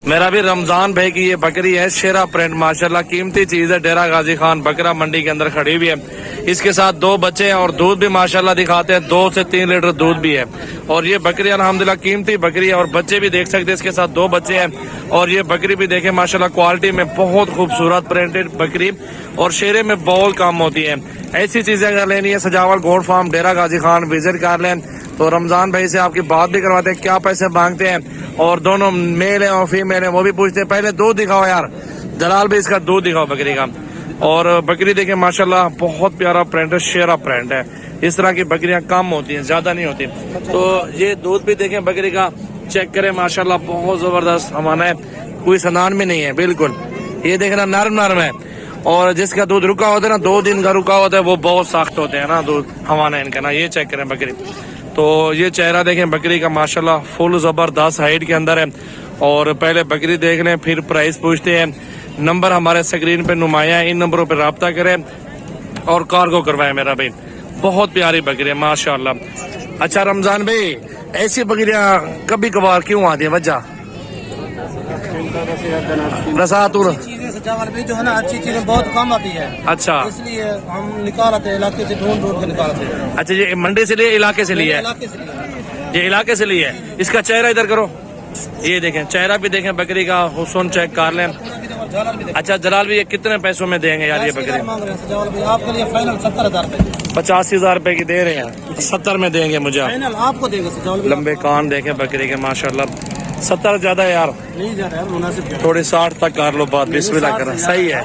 मेरा भी रमजान भाई की ये बकरी है, शेरा प्रिंट, माशाल्लाह कीमती चीज है। डेरा गाजी खान बकरा मंडी के अंदर खड़ी हुई है। इसके साथ 2 बच्चे हैं और दूध भी माशाल्लाह दिखाते हैं, 2 से 3 लीटर दूध भी है। और ये बकरी अल्हम्दुलिल्लाह कीमती बकरी है और बच्चे भी देख सकते हैं। इसके साथ 2 बच्चे हैं और ये बकरी भी देखें माशाल्लाह क्वालिटी में बहुत खूबसूरत प्रिंटेड बकरी और शेरे में बहुत कम होती है। ऐसी चीजें अगर लेनी है सजावल गोट फार्म डेरा गाजी खान विजिट कर लें। तो रमजान भाई से आपकी बात भी करवाते हैं, क्या पैसे मांगते हैं और दोनों मेल है और फीमेल है वो भी पूछते हैं। पहले दूध दिखाओ यार जलाल भाई, इसका दूध दिखाओ बकरी का। और बकरी देखें माशाल्लाह बहुत प्यारा प्रिंट है, शेरा प्रिंट है। इस तरह की बकरियां कम होती हैं, ज्यादा नहीं होती। तो ये दूध भी देखें बकरी का, चेक करें माशाल्लाह बहुत जबरदस्त हमारा है, कोई सनान में नहीं है बिल्कुल। ये देखना नरम नरम है और जिसका दूध रुका होता है ना, 2 दिन का रुका होता है, वो बहुत सख्त होते हैं ना दूध हमारा इनका ना। ये चेक करें बकरी, तो ये चेहरा देखें बकरी का माशाल्लाह फुल जबरदस्त हाइट के अंदर है। और पहले बकरी देख लें फिर प्राइस पूछते हैं। नंबर हमारे स्क्रीन पे नुमाया है, इन नंबरों पे राब्ता करें और कार्गो करवाएं मेरा भाई। बहुत प्यारी बकरी है माशाल्लाह। अच्छा रमजान भाई, ऐसी बकरियां कभी कभार क्यों आती है, वजह रसातुर जो है ना अच्छी चीजें बहुत कम आती है। अच्छा, इसलिए हम निकाल आते हैं इलाके से, ढूंढ के निकाल आते हैं। अच्छा ये मंडी से लिए इलाके से लिए, ये इलाके से लिए। इसका चेहरा इधर करो, ये देखें चेहरा भी देखें बकरी का, हुस्न चेक कर लें। अच्छा जलाल भी, ये कितने पैसों में देंगे यार ये बकरी? आपके लिए फाइनल 70,000 85,000 रुपए की दे रहे हैं, 70 में देंगे मुझे आपको देंगे। लंबे कान देखें बकरी के माशाल्लाह। 70 ज्यादा है यार, नहीं ज्यादा यार, मुनासिब थोड़ी 60 तक कर लो बात, बिस्मिल्लाह करें। सही है।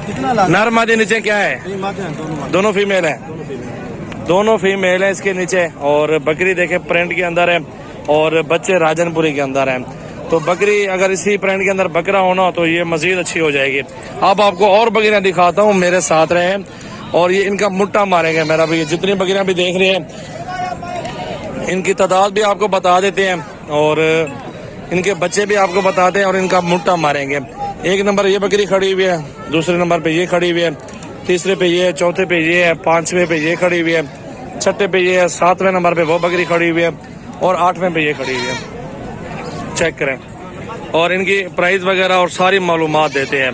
कितना नर मादी नीचे क्या है? दोनों फीमेल है, दोनों फीमेल है इसके नीचे। और बकरी देखे प्रिंट के अंदर है और बच्चे राजनपुरी के अंदर है। तो बकरी अगर इसी प्रिंट के अंदर बकरा होना तो ये मजीद अच्छी हो जाएगी। अब आपको और बकरियां दिखाता हूँ, मेरे साथ रहे। और ये इनका मुट्ठा मारेंगे मेरा भी, जितनी बकरियां भी देख रहे हैं इनकी तादाद भी आपको बता देते हैं और इनके बच्चे भी आपको बताते हैं और इनका मुट्ठा मारेंगे। 1 नंबर ये बकरी खड़ी हुई है, दूसरे नंबर पे ये खड़ी हुई है, तीसरे पे ये है, चौथे पे ये है, 5वें पे ये खड़ी हुई है, 6ठे पे ये है, 7वें नंबर पे वो बकरी खड़ी हुई है और 8वें पे ये खड़ी हुई है। चेक करें और इनकी प्राइस वगैरह और सारी मालूमात देते हैं।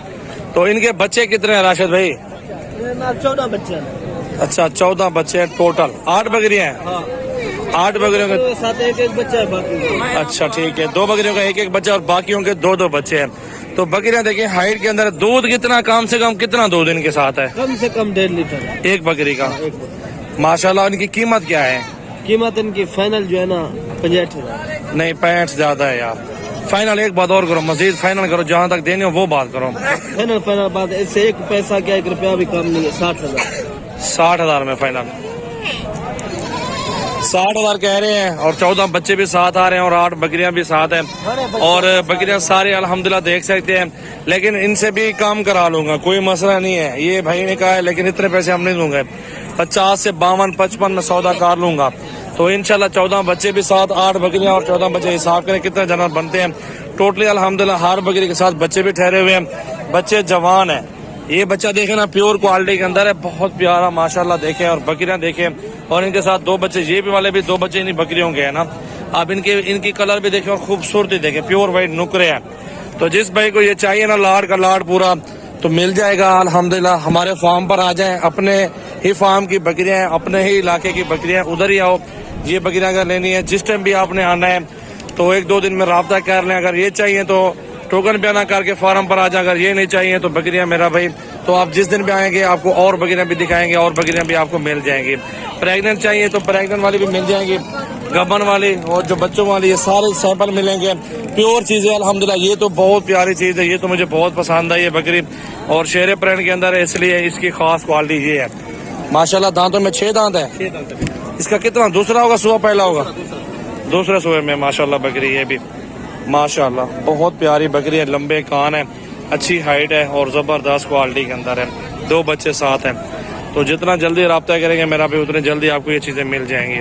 तो इनके बच्चे कितने हैं राशिद भाई? 14 बच्चे। अच्छा 14 बच्चे हैं टोटल, 8 बकरियां हैं। 8 बकरियों के साथ एक बच्चा है बाकी। अच्छा ठीक है, 2 बकरियों का 1 बच्चा और बाकियों के 2 बच्चे हैं। तो बकरियां देखिए हाइट के अंदर, दूध कितना कम से कम कितना दूध इनके साथ है? कम से कम 1.5 लीटर एक बकरी का। माशाल्लाह। इनकी कीमत क्या है? कीमत इनकी फाइनल जो है ना 65,000। नहीं 65 ज्यादा है यार, फाइनल एक बात और करो, मजीद फाइनल करो, जहाँ तक देने हो वो बात करो। फाइनल बात, इससे 1 पैसा क्या 1 रुपया भी कम नहीं है। 60,000। 60,000 में फाइनल 60,000 कह रहे हैं और 14 बच्चे भी साथ आ रहे हैं और 8 बकरियां भी साथ हैं। और बकरियां सारे अल्हम्दुलिल्लाह देख सकते हैं, लेकिन इनसे भी काम करा लूंगा, कोई मसला नहीं है। ये भाई ने कहा है लेकिन इतने पैसे हम नहीं दूंगे, 50 से 52 55 में सौदा कर लूंगा। तो इंशाल्लाह 14 बच्चे भी साथ, 8 बकरियां और 14 बच्चे, हिसाब करें कितने जानवर बनते हैं टोटली। अल्हम्दुलिल्लाह हर बकरी के साथ बच्चे भी ठहरे हुए हैं, बच्चे जवान है। ये बच्चा देखे ना प्योर क्वालिटी के अंदर है, बहुत प्यारा माशाल्लाह देखें। और बकरियां देखें और इनके साथ 2 बच्चे, ये भी वाले भी 2 बच्चे इन्हीं बकरियों के है ना। आप इनकी कलर भी देखें और खूबसूरती देखें, प्योर वाइट नुकरे हैं। तो जिस भाई को ये चाहिए ना लाड का लाड पूरा, तो मिल जाएगा अल्हम्दुलिल्लाह। हमारे फार्म पर आ जाएं, अपने ही फार्म की बकरियां हैं, अपने ही इलाके की बकरियां, उधर ही आओ। ये बकरियां अगर लेनी है, जिस टाइम भी आपने आना है तो 1-2 दिन में राब्ता कर लें। अगर ये चाहिए तो टोकन पे आना करके फार्म पर आ जाए, अगर ये नहीं चाहिए तो बकरियां मेरा भाई, तो आप जिस दिन भी आएंगे आपको और बकरियां भी दिखाएंगे और बकरियां भी आपको मिल जाएंगी। प्रेग्नेंट चाहिए तो प्रेग्नेंट वाली भी मिल जाएंगी, गबन वाली और जो बच्चों वाली, ये सारे सैंपल मिलेंगे। प्योर चीज है अल्हम्दुलिल्लाह। ये तो बहुत प्यारी चीज है, ये तो मुझे बहुत पसंद आई है बकरी और शेरे प्रिंट के अंदर है, इसलिए इसकी खास क्वालिटी ये है माशाल्लाह। दांतों में 6 दांत है। इसका कितना दूसरा होगा, सुबह पहला होगा? दूसरे सुबह में माशाल्लाह बकरी है भी माशाल्लाह, बहुत प्यारी बकरी है, लंबे कान है, अच्छी हाइट है और जबरदस्त क्वालिटी के अंदर है। 2 बच्चे साथ हैं। तो जितना जल्दी राब्ता करेंगे मेरा भी, उतनी जल्दी आपको ये चीजें मिल जाएंगी।